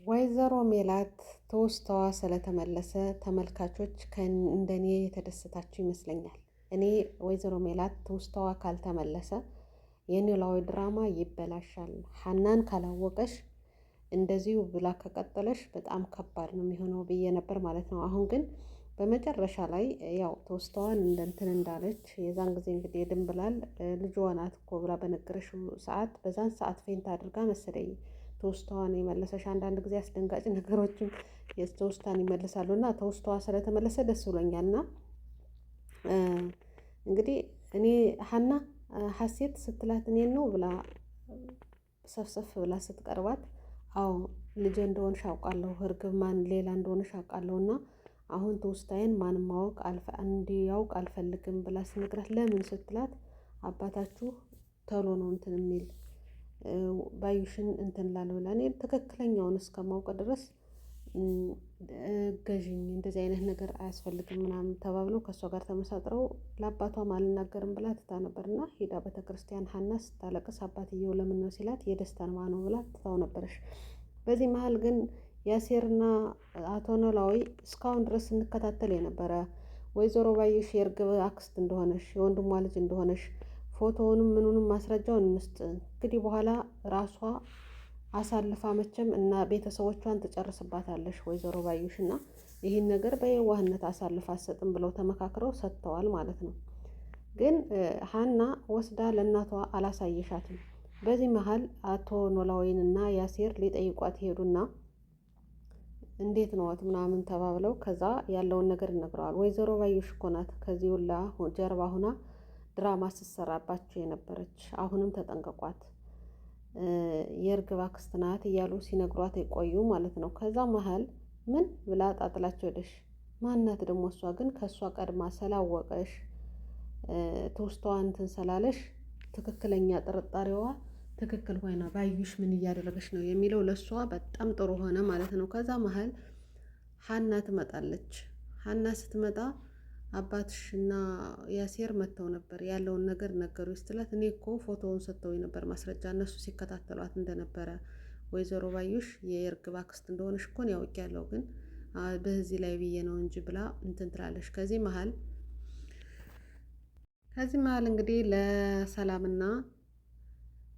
ወይዘሮ ሜላት ትውስታዋ ስለተመለሰ ተመልካቾች እንደኔ የተደሰታችሁ ይመስለኛል። እኔ ወይዘሮ ሜላት ትውስታዋ ካልተመለሰ የኖላዊ ድራማ ይበላሻል። ሀናን ካላወቀሽ እንደዚሁ ብላ ከቀጠለሽ በጣም ከባድ ነው የሚሆነው ብዬ ነበር ማለት ነው። አሁን ግን በመጨረሻ ላይ ያው ትውስታዋን እንትን እንዳለች የዛን ጊዜ እንግዲህ ድንብላል ልጅዋ ናት እኮ ብላ በነገረሽው ሰዓት በዛን ሰዓት ፌንት አድርጋ መሰለኝ ትውስታዋን የመለሰሽ። አንዳንድ ጊዜ አስደንጋጭ ነገሮችን የትውስታን ይመልሳሉ እና ትውስታዋ ስለተመለሰ ደስ ብሎኛል። እና እንግዲህ እኔ ሀና ሀሴት ስትላት እኔን ነው ብላ ሰፍሰፍ ብላ ስትቀርባት አዎ ልጄ እንደሆንሽ አውቃለሁ፣ እርግብ ማን ሌላ እንደሆንሽ አውቃለሁ እና አሁን ትውስታዬን ማንም ማወቅ እንዲያውቅ አልፈልግም ብላ ስነግራት ለምን ስትላት አባታችሁ ተሎ ነው እንትን የሚል ባዩሽን እንትን ላልብላ እኔ ትክክለኛውን እስከማውቅ ድረስ ገዥኝ እንደዚህ አይነት ነገር አያስፈልግም ምናምን ተባብለው ከእሷ ጋር ተመሳጥረው ለአባቷም አልናገርም ብላ ትታ ነበርና ሄዳ ቤተክርስቲያን ሀና ስታለቅስ አባትየው ለምን ነው ሲላት የደስታን ነው ብላ ትታው ነበረሽ። በዚህ መሀል ግን ያሴርና አቶ ኖላዊ እስካሁን ድረስ እንከታተል የነበረ ወይዘሮ ባዩሽ የእርግብ አክስት እንደሆነሽ የወንድሟ ልጅ እንደሆነሽ ፎቶውንም ምኑንም ማስረጃውን እንስጥ እንግዲህ በኋላ ራሷ አሳልፋ መቼም እና ቤተሰቦቿን ትጨርስባታለሽ ወይዘሮ ባዩሽ እና ይህን ነገር በየዋህነት አሳልፋ አትሰጥም ብለው ተመካክረው ሰጥተዋል ማለት ነው። ግን ሀና ወስዳ ለእናቷ አላሳየሻትም። በዚህ መሀል አቶ ኖላዊን እና ያሴር ሊጠይቋት ሄዱና እንዴት ነዎት ምናምን ተባብለው ከዛ ያለውን ነገር ይነግረዋል። ወይዘሮ ባዩሽ እኮ ናት ከዚህ ሁላ ጀርባ ሁና ድራማ ስትሰራባቸው የነበረች አሁንም ተጠንቀቋት የእርግብ አክስት ናት እያሉ ሲነግሯት የቆዩ ማለት ነው። ከዛ መሀል ምን ብላ ጣጥላቸው ሄደሽ ማናት ደግሞ እሷ ግን ከእሷ ቀድማ ስላወቀሽ ትውስታዋን እንትን ስላለሽ ትክክለኛ ጥርጣሬዋ ትክክል ሆና ባዩሽ ምን እያደረገች ነው የሚለው ለእሷ በጣም ጥሩ ሆነ ማለት ነው። ከዛ መሀል ሀና ትመጣለች። ሀና ስትመጣ አባትሽና ያሴር መጥተው ነበር ያለውን ነገር ነገሩ ስትላት እኔ እኮ ፎቶውን ሰጥተውኝ ነበር ማስረጃ እነሱ ሲከታተሏት እንደነበረ ወይዘሮ ባዩሽ የእርግብ አክስት እንደሆነሽ እኮ ነው ያውቄያለሁ ግን በዚህ ላይ ብዬ ነው እንጂ ብላ እንትን ትላለች። ከዚህ መሀል እንግዲህ ለሰላምና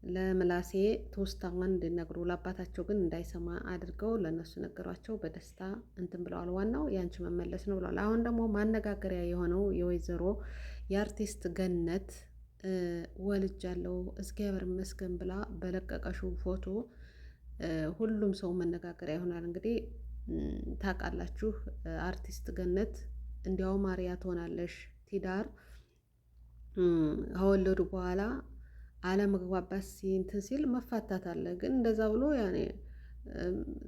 ለምላሴ ትውስታዋን እንዲነግሩ ለአባታቸው ግን እንዳይሰማ አድርገው ለእነሱ ነገሯቸው። በደስታ እንትን ብለዋል። ዋናው ያንቺ መመለስ ነው ብለዋል። አሁን ደግሞ ማነጋገሪያ የሆነው የወይዘሮ የአርቲስት ገነት ወልጃለሁ እግዚአብሔር ይመስገን ብላ በለቀቀሽው ፎቶ ሁሉም ሰው መነጋገሪያ ይሆናል። እንግዲህ ታውቃላችሁ አርቲስት ገነት እንዲያውም አርያ ትሆናለሽ ትዳር ከወለዱ በኋላ አለመግባባት እንትን ሲል መፋታት አለ። ግን እንደዛ ብሎ ያኔ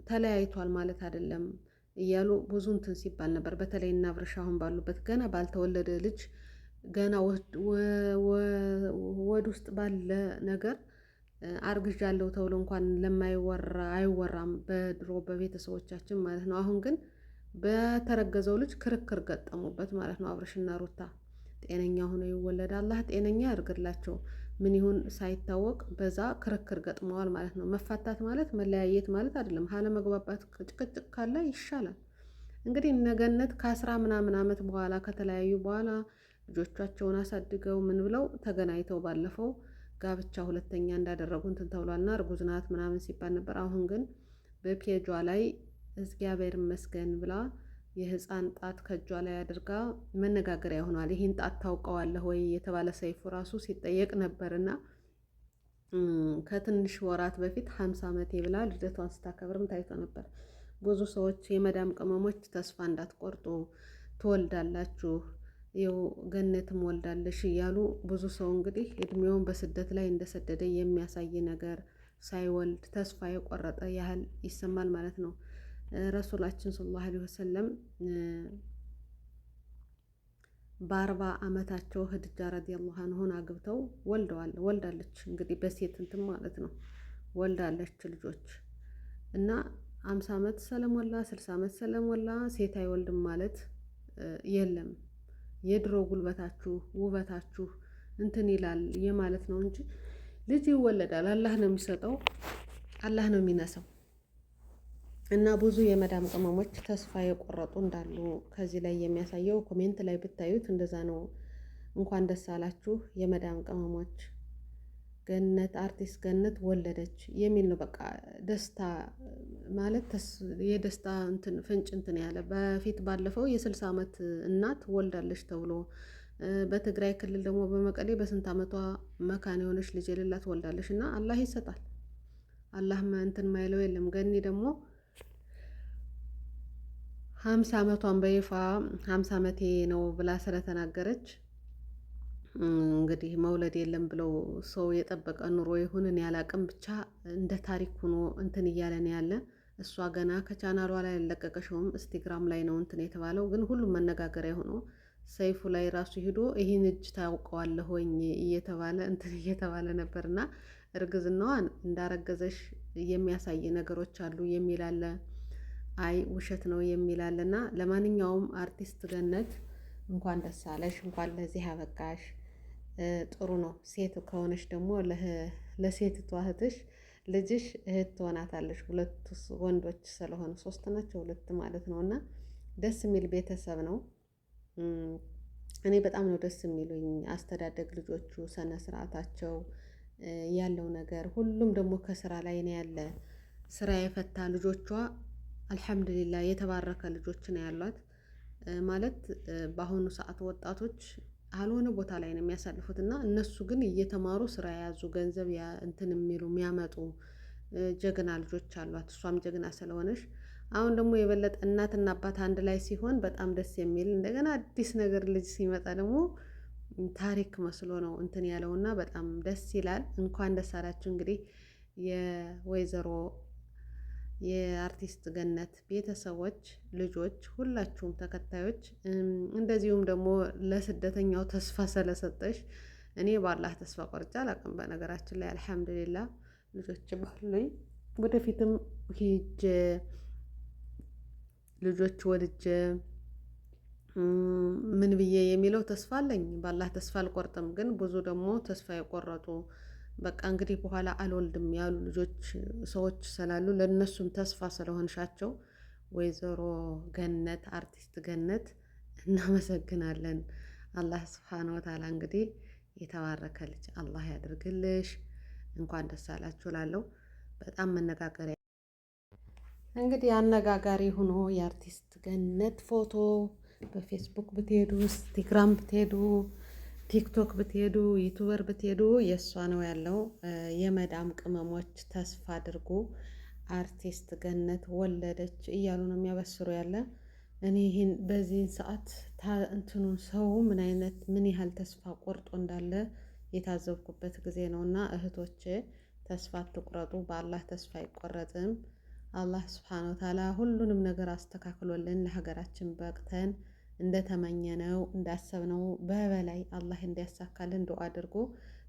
ተለያይቷል ማለት አይደለም እያሉ ብዙ እንትን ሲባል ነበር። በተለይ እና አብርሽ አሁን ባሉበት ገና ባልተወለደ ልጅ ገና ወድ ውስጥ ባለ ነገር አርግዣለሁ ተብሎ እንኳን ለማይወራ አይወራም በድሮ በቤተሰቦቻችን ማለት ነው። አሁን ግን በተረገዘው ልጅ ክርክር ገጠሙበት ማለት ነው። አብርሽና ሩታ ጤነኛ ሆኖ ይወለድ አላህ ጤነኛ ያድርግላቸው። ምን ይሁን ሳይታወቅ በዛ ክርክር ገጥመዋል ማለት ነው። መፋታት ማለት መለያየት ማለት አይደለም። አለመግባባት ጭቅጭቅ ካለ ይሻላል። እንግዲህ እነ ገነት ከ10 ምናምን ዓመት በኋላ ከተለያዩ በኋላ ልጆቻቸውን አሳድገው ምን ብለው ተገናኝተው ባለፈው ጋብቻ ሁለተኛ እንዳደረጉ እንትን ተብሏልና እርጉዝ ናት ምናምን ሲባል ነበር። አሁን ግን በፔጇ ላይ እግዚአብሔር ይመስገን ብላ የህፃን ጣት ከእጇ ላይ አድርጋ መነጋገሪያ ሆኗል። ይህን ጣት ታውቀዋለህ ወይ የተባለ ሰይፉ ራሱ ሲጠየቅ ነበርና ከትንሽ ወራት በፊት 50 ዓመቴ ብላ ልደቷን ስታከብርም ታይቶ ነበር። ብዙ ሰዎች የመዳም ቅመሞች ተስፋ እንዳትቆርጡ ትወልዳላችሁ ይኸው ገነትም ወልዳለሽ እያሉ ብዙ ሰው እንግዲህ እድሜውን በስደት ላይ እንደሰደደ የሚያሳይ ነገር ሳይወልድ ተስፋ የቆረጠ ያህል ይሰማል ማለት ነው። ረሱላችን ሰለላሁ ዐለይሂ ወሰለም በ40 ዓመታቸው ኸዲጃ ረዲየላሁ ዐንሃን አግብተው ወልዳለች እንግዲህ በሴት እንትን ማለት ነው ወልዳለች ልጆች እና 50 ዓመት ስለሞላ 60 ዓመት ስለሞላ ሴት አይወልድም ማለት የለም። የድሮ ጉልበታችሁ ውበታችሁ እንትን ይላል የማለት ነው እንጂ ልጅ ይወለዳል። አላህ ነው የሚሰጠው፣ አላህ ነው የሚነሳው። እና ብዙ የመዳም ቅመሞች ተስፋ የቆረጡ እንዳሉ ከዚህ ላይ የሚያሳየው ኮሜንት ላይ ብታዩት እንደዛ ነው። እንኳን ደስ አላችሁ የመዳም ቅመሞች፣ ገነት አርቲስት ገነት ወለደች የሚል ነው። በቃ ደስታ ማለት የደስታ እንትን ፍንጭ እንትን ያለ በፊት ባለፈው የ60 ዓመት እናት ወልዳለች ተብሎ በትግራይ ክልል ደግሞ በመቀሌ በስንት ዓመቷ መካን የሆነች ልጅ የሌላት ወልዳለች። እና አላህ ይሰጣል። አላህ እንትን ማይለው የለም። ገኒ ደግሞ 50 ዓመቷን በይፋ 50 ዓመቴ ነው ብላ ስለተናገረች እንግዲህ መውለድ የለም ብለው ሰው የጠበቀ ኑሮ ይሁን እኔ አላቅም። ብቻ እንደ ታሪክ ሆኖ እንትን እያለ ነው ያለ። እሷ ገና ከቻናሏ ላይ ያለቀቀሽውም ኢንስታግራም ላይ ነው እንትን የተባለው። ግን ሁሉም መነጋገሪያ ሆኖ ሰይፉ ላይ ራሱ ሂዶ ይህን እጅ ታውቀዋለህ ሆኝ እየተባለ እንትን እየተባለ ነበርና እርግዝናዋን እንዳረገዘሽ የሚያሳይ ነገሮች አሉ የሚል አለ። አይ ውሸት ነው የሚል አለና ለማንኛውም አርቲስት ገነት እንኳን ደስ አለሽ፣ እንኳን ለዚህ አበቃሽ። ጥሩ ነው። ሴት ከሆነች ደግሞ ለሴትቷ እህትሽ ልጅሽ እህት ትሆናታለሽ። ሁለት ወንዶች ስለሆኑ 3 ናቸው 2 ማለት ነው። እና ደስ የሚል ቤተሰብ ነው። እኔ በጣም ነው ደስ የሚሉኝ አስተዳደግ ልጆቹ ስነ ስርዓታቸው ያለው ነገር ሁሉም ደግሞ ከስራ ላይ ነው ያለ። ስራ የፈታ ልጆቿ አልሐምዱሊላህ የተባረከ ልጆች ነው ያሏት። ማለት በአሁኑ ሰዓት ወጣቶች አልሆነ ቦታ ላይ ነው የሚያሳልፉት እና እነሱ ግን እየተማሩ ስራ የያዙ ገንዘብ እንትን የሚሉ የሚያመጡ ጀግና ልጆች አሏት። እሷም ጀግና ስለሆነች አሁን ደግሞ የበለጠ እናትና አባት አንድ ላይ ሲሆን በጣም ደስ የሚል እንደገና አዲስ ነገር ልጅ ሲመጣ ደግሞ ታሪክ መስሎ ነው እንትን ያለውና በጣም ደስ ይላል። እንኳን ደስ አላችሁ እንግዲህ የወይዘሮ የአርቲስት ገነት ቤተሰቦች፣ ልጆች፣ ሁላችሁም ተከታዮች እንደዚሁም ደግሞ ለስደተኛው ተስፋ ስለሰጠሽ እኔ ባላህ ተስፋ ቆርጬ አላውቅም። በነገራችን ላይ አልሐምዱሊላህ ልጆች ባሉኝ ወደፊትም ሂጅ ልጆች ወልጄ ምን ብዬ የሚለው ተስፋ አለኝ። ባላህ ተስፋ አልቆርጥም። ግን ብዙ ደግሞ ተስፋ የቆረጡ በቃ እንግዲህ በኋላ አልወልድም ያሉ ልጆች ሰዎች ስላሉ ለነሱም ተስፋ ስለሆንሻቸው ወይዘሮ ገነት አርቲስት ገነት እናመሰግናለን። አላህ ሱብሓነሁ ወተዓላ እንግዲህ የተባረከ ልጅ አላህ ያድርግልሽ። እንኳን ደስ አላችሁ እላለሁ። በጣም መነጋገሪያ እንግዲህ አነጋጋሪ ሆኖ የአርቲስት ገነት ፎቶ በፌስቡክ ብትሄዱ፣ ኢንስታግራም ብትሄዱ፣ ቲክቶክ ብትሄዱ፣ ዩቱበር ብትሄዱ የእሷ ነው ያለው። የመዳም ቅመሞች ተስፋ አድርጉ አርቲስት ገነት ወለደች እያሉ ነው የሚያበስሩ ያለ። እኔ ይህን በዚህን ሰዓት እንትኑን ሰው ምን ያህል ተስፋ ቆርጦ እንዳለ የታዘብኩበት ጊዜ ነው። እና እህቶቼ ተስፋ አትቁረጡ፣ በአላህ ተስፋ አይቆረጥም። አላህ ሱብሓነሁ ወተዓላ ሁሉንም ነገር አስተካክሎልን ለሀገራችን በቅተን እንደተመኘነው እንዳሰብነው በበላይ አላህ እንዲያሳካልን ዱአ አድርጎ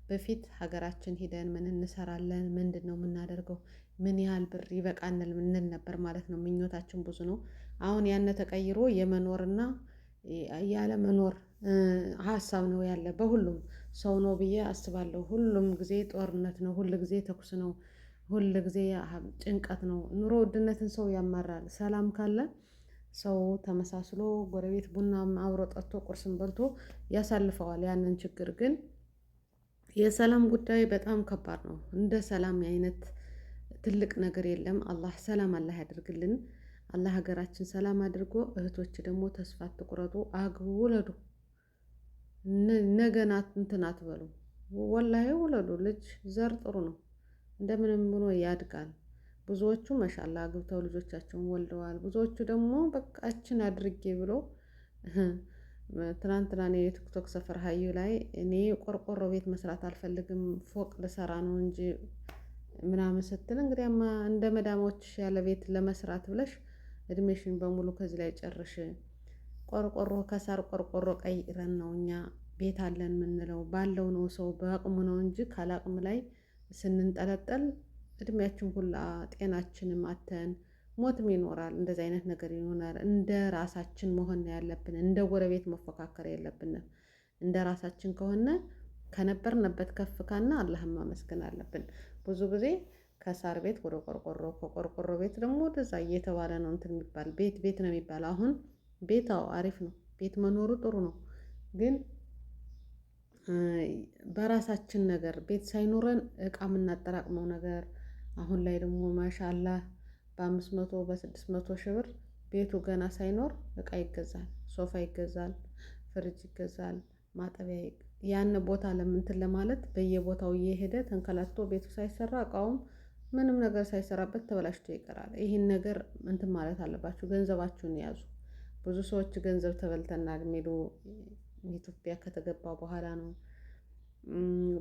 በፊት ሀገራችን ሂደን ምን እንሰራለን፣ ምንድን ነው የምናደርገው፣ ምን ያህል ብር ይበቃናል ምንል ነበር ማለት ነው። ምኞታችን ብዙ ነው። አሁን ያነ ተቀይሮ የመኖርና ያለ መኖር ሀሳብ ነው ያለ በሁሉም ሰው ነው ብዬ አስባለሁ። ሁሉም ጊዜ ጦርነት ነው፣ ሁል ጊዜ ተኩስ ነው፣ ሁል ጊዜ ጭንቀት ነው። ኑሮ ውድነትን ሰው ያማራል። ሰላም ካለ ሰው ተመሳስሎ ጎረቤት ቡናም አብሮ ጠጥቶ ቁርስን በልቶ ያሳልፈዋል። ያንን ችግር ግን የሰላም ጉዳይ በጣም ከባድ ነው። እንደ ሰላም አይነት ትልቅ ነገር የለም። አላህ ያድርግልን። አላህ ሀገራችን ሰላም አድርጎ፣ እህቶች ደግሞ ተስፋ አትቁረጡ፣ አግቡ፣ ውለዱ። ነገና እንትን አትበሉ። ወላሂ ውለዱ። ልጅ ዘር ጥሩ ነው፣ እንደምንም ብሎ ያድጋል። ብዙዎቹ ማሻአላ አግብተው ልጆቻቸውን ወልደዋል። ብዙዎቹ ደግሞ በቃችን አድርጌ ብሎ ትናንትና እኔ የቲክቶክ ሰፈር ሀዩ ላይ እኔ ቆርቆሮ ቤት መስራት አልፈልግም ፎቅ ልሰራ ነው እንጂ ምናምን ስትል እንግዲያማ እንደ መዳሞች ያለ ቤት ለመስራት ብለሽ እድሜሽን በሙሉ ከዚህ ላይ ጨርሽ። ቆርቆሮ ከሳር ቆርቆሮ ቀይረን ነው እኛ ቤት አለን የምንለው። ባለው ነው ሰው በአቅሙ ነው እንጂ ካላቅም ላይ ስንንጠለጠል እድሜያችን ሁላ ጤናችንም አተን ሞትም ይኖራል። እንደዚህ አይነት ነገር ይሆናል። እንደ ራሳችን መሆን ያለብን፣ እንደ ጎረቤት መፎካከር የለብንም። እንደ ራሳችን ከሆነ ከነበርንበት ከፍ ካና አላህን ማመስገን አለብን። ብዙ ጊዜ ከሳር ቤት ወደ ቆርቆሮ፣ ከቆርቆሮ ቤት ደግሞ ወደዛ እየተባለ ነው እንትን የሚባል ቤት ቤት ነው የሚባል። አሁን ቤታው አሪፍ ነው፣ ቤት መኖሩ ጥሩ ነው። ግን በራሳችን ነገር ቤት ሳይኖረን እቃ የምናጠራቅመው ነገር አሁን ላይ ደግሞ ማሻአላህ በ500 በ600 ሺህ ብር ቤቱ ገና ሳይኖር እቃ ይገዛል፣ ሶፋ ይገዛል፣ ፍሪጅ ይገዛል፣ ማጠቢያ ያን ቦታ ለምንትን ለማለት በየቦታው እየሄደ ተንከላቶ ቤቱ ሳይሰራ እቃውም ምንም ነገር ሳይሰራበት ተበላሽቶ ይቀራል። ይህን ነገር እንትን ማለት አለባችሁ፣ ገንዘባችሁን ያዙ። ብዙ ሰዎች ገንዘብ ተበልተናል የሚሉ ኢትዮጵያ ከተገባ በኋላ ነው።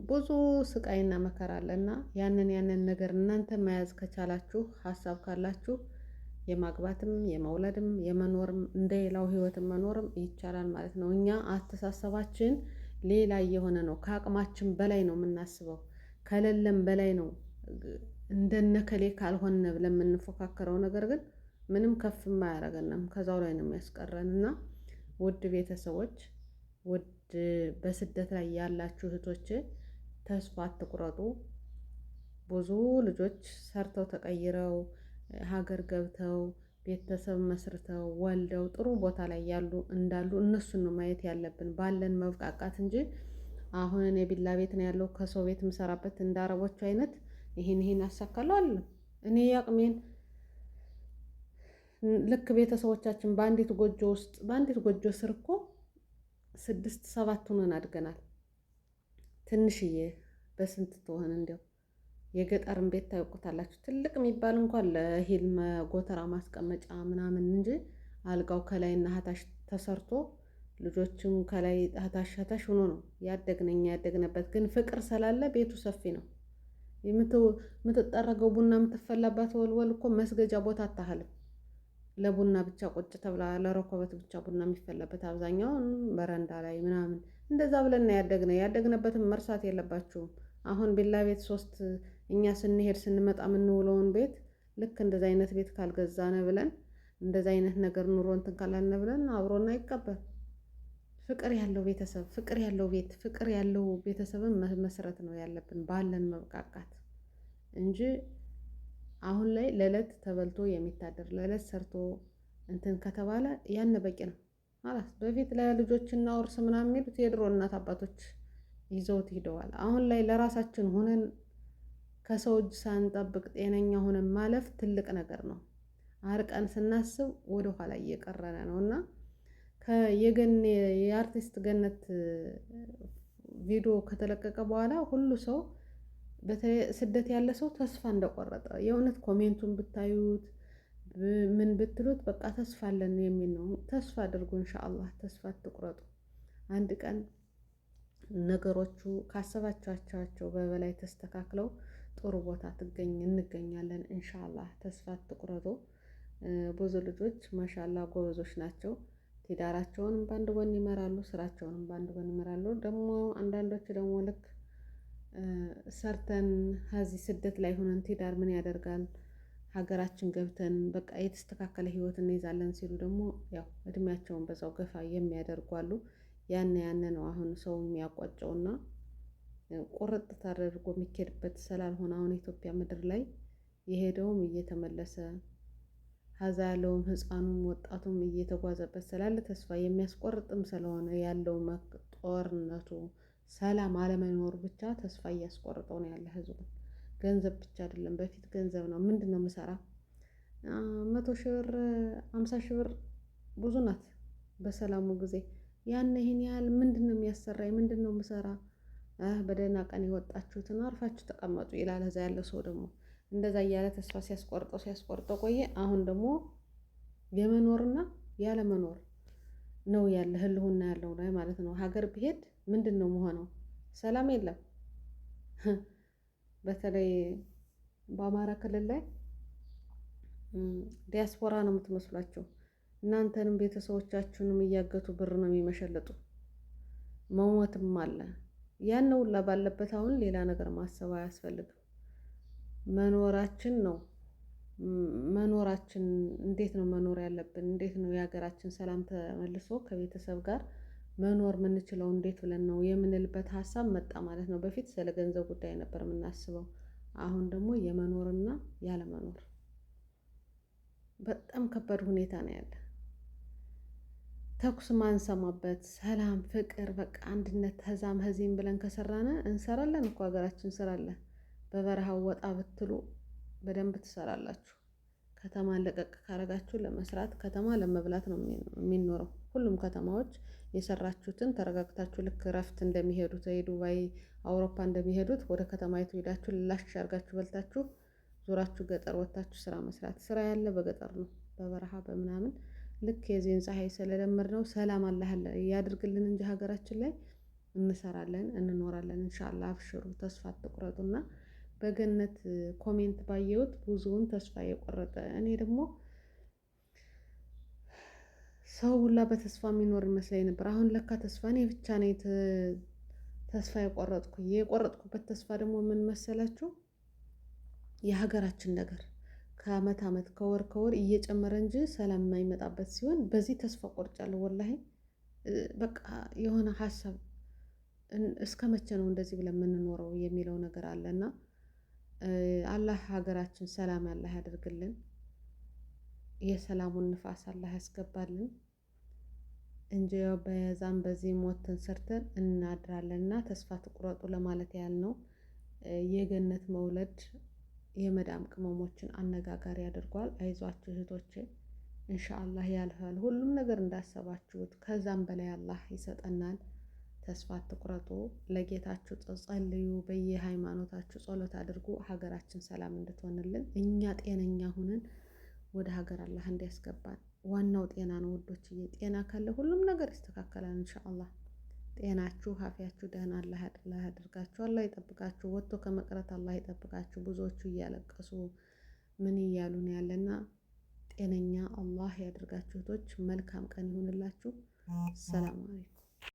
ብዙ ስቃይና መከራ አለና ያንን ነገር እናንተ መያዝ ከቻላችሁ ሀሳብ ካላችሁ የማግባትም የመውለድም የመኖርም እንደ ሌላው ህይወትን መኖርም ይቻላል ማለት ነው። እኛ አስተሳሰባችን ሌላ እየሆነ ነው። ከአቅማችን በላይ ነው የምናስበው፣ ከሌለም በላይ ነው። እንደነከሌ ካልሆነ ብለን የምንፎካከረው ነገር ግን ምንም ከፍም አያደርገንም፣ ከዛው ላይ ነው የሚያስቀረን። እና ውድ ቤተሰቦች፣ ውድ በስደት ላይ ያላችሁ እህቶች ተስፋ አትቁረጡ። ብዙ ልጆች ሰርተው ተቀይረው ሀገር ገብተው ቤተሰብ መስርተው ወልደው ጥሩ ቦታ ላይ ያሉ እንዳሉ እነሱን ነው ማየት ያለብን፣ ባለን መብቃቃት እንጂ አሁን እኔ ቢላ ቤት ነው ያለው ከሰው ቤት የምሰራበት እንደ አረቦቹ አይነት ይሄን አሳካለሁ አለ። እኔ ያቅሜን ልክ ቤተሰቦቻችን በአንዲት ጎጆ ውስጥ በአንዲት ጎጆ ስር እኮ 6 7 ሆነን አድገናል። ትንሽዬ በስንት ትሆን እንዲያው የገጠርን ቤት ታውቁታላችሁ። ትልቅ የሚባል እንኳን ለሂል ጎተራ ማስቀመጫ ምናምን እንጂ አልጋው ከላይና ሀታሽ ተሰርቶ ልጆችም ከላይ ሀታሽ ሆኖ ነው ያደግነኛ። ያደግነበት ግን ፍቅር ስላለ ቤቱ ሰፊ ነው። የምትጠረገው ቡና የምትፈላባት ወልወል እኮ መስገጃ ቦታ አታህልም። ለቡና ብቻ ቁጭ ተብላ ለረኮበት ብቻ ቡና የሚፈላበት አብዛኛውን በረንዳ ላይ ምናምን እንደዛ ብለን ያደግነበትን መርሳት የለባችሁም። አሁን ቢላ ቤት 3 እኛ ስንሄድ ስንመጣ የምንውለውን ቤት ልክ እንደዛ አይነት ቤት ካልገዛነ ብለን እንደዛ አይነት ነገር ኑሮ እንትን ካላልነ ብለን አብሮና ይቀበል። ፍቅር ያለው ቤተሰብ፣ ፍቅር ያለው ቤት፣ ፍቅር ያለው ቤተሰብን መስረት ነው ያለብን ባለን መብቃቃት እንጂ አሁን ላይ ለዕለት ተበልቶ የሚታደር ለዕለት ሰርቶ እንትን ከተባለ ያን በቂ ነው ማለት። በፊት ላይ ልጆችና ውርስ ምናምን የሚሉት የድሮ እናት አባቶች ይዘውት ሂደዋል። አሁን ላይ ለራሳችን ሆነን ከሰው እጅ ሳንጠብቅ ጤነኛ ሆነን ማለፍ ትልቅ ነገር ነው። አርቀን ስናስብ ወደ ኋላ እየቀረነ ነው እና የአርቲስት ገነት ቪዲዮ ከተለቀቀ በኋላ ሁሉ ሰው በተለይ ስደት ያለ ሰው ተስፋ እንደቆረጠ የእውነት ኮሜንቱን ብታዩት ምን ብትሉት በቃ ተስፋ አለን የሚል ነው። ተስፋ አድርጉ፣ ኢንሻአላህ ተስፋ አትቁረጡ። አንድ ቀን ነገሮቹ ካሰባችኋቸው በበላይ ተስተካክለው ጥሩ ቦታ እንገኛለን ኢንሻአላህ። ተስፋ አትቁረጡ። ብዙ ልጆች ማሻአላህ ጎበዞች ናቸው። ትዳራቸውንም በአንድ ጎን ይመራሉ፣ ስራቸውንም በአንድ ጎን ይመራሉ። ደግሞ አንዳንዶቹ ደግሞ ልክ ሰርተን ከዚህ ስደት ላይ ሆነን ትዳር ምን ያደርጋል ሀገራችን ገብተን በቃ የተስተካከለ ህይወት እንይዛለን ሲሉ ደግሞ ያው እድሜያቸውን በዛው ገፋ የሚያደርጉ አሉ። ያን ነው አሁን ሰው የሚያቋጨውና ቁርጥ ተደርጎ የሚኬድበት ስላልሆነ አሁን ኢትዮጵያ ምድር ላይ የሄደውም እየተመለሰ ሀዛ ያለውም ህፃኑም ወጣቱም እየተጓዘበት ስላለ ተስፋ የሚያስቆርጥም ስለሆነ ያለው ጦርነቱ ሰላም አለመኖር ብቻ ተስፋ እያስቆርጠው ነው ያለ ህዝቡን። ገንዘብ ብቻ አይደለም፣ በፊት ገንዘብ ነው። ምንድን ነው የምሰራ 100 ሺህ ብር 50 ሺህ ብር ብዙ ናት በሰላሙ ጊዜ። ይህን ያህል ምንድን ነው የሚያሰራኝ? ምንድን ነው የምሰራ? በደህና ቀን የወጣችሁትን አርፋችሁ ተቀመጡ ይላል። እዛ ያለ ሰው ደግሞ እንደዛ እያለ ተስፋ ሲያስቆርጠው ቆየ። አሁን ደግሞ የመኖርና ያለ መኖር ነው ያለ ህልውና ያለው ላይ ማለት ነው። ሀገር ብሄድ ምንድን ነው መሆነው? ሰላም የለም። በተለይ በአማራ ክልል ላይ ዲያስፖራ ነው የምትመስሏቸው። እናንተንም ቤተሰቦቻችሁንም እያገቱ ብር ነው የሚመሸልጡ። መሞትም አለ። ያን ሁላ ባለበት አሁን ሌላ ነገር ማሰብ አያስፈልግም። መኖራችን ነው መኖራችን እንዴት ነው መኖር ያለብን? እንዴት ነው የሀገራችን ሰላም ተመልሶ ከቤተሰብ ጋር መኖር የምንችለው እንዴት ብለን ነው የምንልበት ሀሳብ መጣ ማለት ነው። በፊት ስለ ገንዘብ ጉዳይ ነበር የምናስበው። አሁን ደግሞ የመኖርና ያለመኖር በጣም ከባድ ሁኔታ ነው ያለ። ተኩስ ማንሰማበት ሰላም፣ ፍቅር፣ በቃ አንድነት ተዛም ህዚም ብለን ከሰራነ እንሰራለን እኮ ሀገራችን ስራለን። በበረሃው ወጣ ብትሉ በደንብ ትሰራላችሁ። ከተማን ለቀቅ ካረጋችሁ ለመስራት ከተማ ለመብላት ነው የሚኖረው። ሁሉም ከተማዎች የሰራችሁትን ተረጋግታችሁ ልክ እረፍት እንደሚሄዱት የዱባይ አውሮፓ እንደሚሄዱት ወደ ከተማይቱ ሄዳችሁ ላሽ አርጋችሁ በልታችሁ ዞራችሁ ገጠር ወጥታችሁ ስራ መስራት። ስራ ያለ በገጠር ነው፣ በበረሃ በምናምን ልክ የዚህን ፀሐይ ስለለመድነው ሰላም አላህ ያድርግልን እንጂ ሀገራችን ላይ እንሰራለን እንኖራለን። ኢንሻአላህ አብሽሩ፣ ተስፋ አትቁረጡና በገነት ኮሜንት ባየሁት ብዙውን ተስፋ የቆረጠ እኔ ደግሞ ሰው ሁላ በተስፋ የሚኖር ይመስለኝ ነበር። አሁን ለካ ተስፋ እኔ ብቻ ነኝ ተስፋ የቆረጥኩበት ተስፋ ደግሞ ምን መሰላችሁ? የሀገራችን ነገር ከአመት አመት ከወር ከወር እየጨመረ እንጂ ሰላም የማይመጣበት ሲሆን በዚህ ተስፋ ቆርጫለሁ። ወላሂ በቃ የሆነ ሀሳብ እስከ መቼ ነው እንደዚህ ብለን የምንኖረው የሚለው ነገር አለና አላህ ሀገራችን ሰላም ያላህ ያደርግልን። የሰላሙን ንፋስ አላህ ያስገባልን እንጂ በዛም በዚህ ሞተን ሰርተን እናድራለንና ተስፋ ትቁረጡ ለማለት ያህል ነው። የገነት መውለድ የመዳም ቅመሞችን አነጋጋሪ አድርጓል። አይዟችሁ እህቶቼ ኢንሻአላህ ያልፋል። ሁሉም ነገር እንዳሰባችሁት ከዛም በላይ አላህ ይሰጠናል። ተስፋ አትቁረጡ። ለጌታችሁ ጸልዩ። በየሃይማኖታችሁ ጸሎት አድርጉ። ሀገራችን ሰላም እንድትሆንልን እኛ ጤነኛ ሁነን ወደ ሀገር አላህ እንዲያስገባን። ዋናው ጤና ነው ውዶችዬ። ጤና ካለ ሁሉም ነገር ይስተካከላል ኢንሻአላህ። ጤናችሁ አፊያችሁ ደህና አላህ ያድርጋችሁ። አላህ ይጠብቃችሁ። ወጥቶ ከመቅረት አላህ ይጠብቃችሁ። ብዙዎቹ እያለቀሱ ምን እያሉ ነው ያለና ጤነኛ አላህ ያድርጋችሁ። እህቶች መልካም ቀን ይሁንላችሁ። ሰላም አለይኩም።